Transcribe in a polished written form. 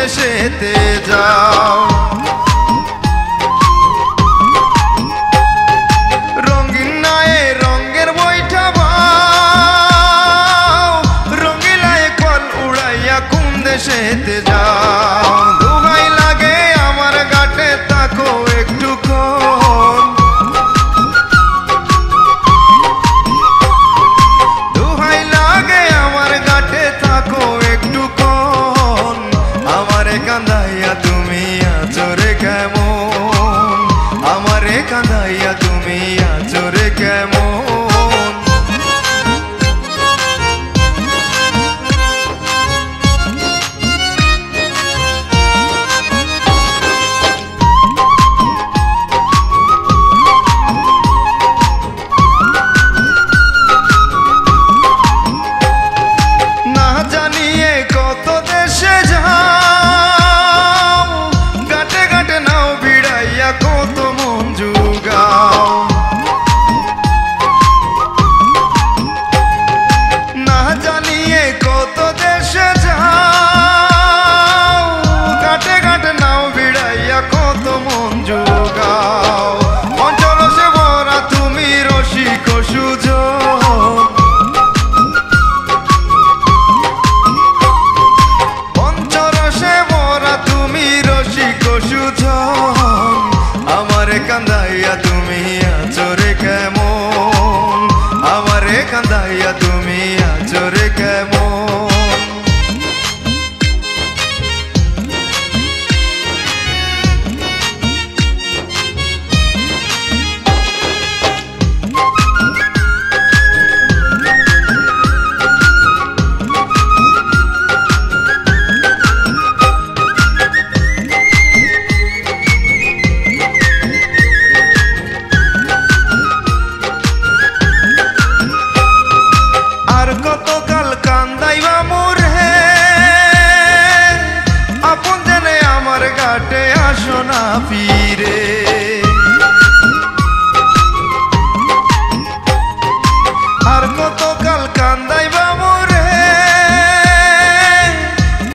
দেশেতে যাও। রঙিন নায়ে রঙের বইটা বাও, রঙিলায় কল উড়াইয়া কোন দেশেতে যাও। দোহাই লাগে আমার ঘাটে তাকো একটুক্ষণ, দোহাই লাগে আমার ঘাটে তাকো একটুক্ষণ। আমারে কাঁদাইয়া তুমি আছো রে কেমন, আমারে কাঁদাইয়া তুমি আছো রে কেমন। না জানিয়ে কত দেশে যাও, ঘাটে ঘাটে নাও ভিড়াইয়া কত মন জুগাও। না জানিয়ে কত দেশে যাও, ঘাটে ঘাটে নাও ভিড়াইয়া কত মন জুগাও। অঞ্চলসে ভরা তুমি রসিক সুজন, পঞ্চরসে ভরা তুমি রসিক সুজন। আমারে কাঁদাইয়া তুমি আছো রে কেমন, আমারে কাঁদাইয়া তুমি আছো রে কেমন। আর কতকাল কান্দাইবা মোরে, আপন জেনে আমার ঘাটে আসো না ফিরে।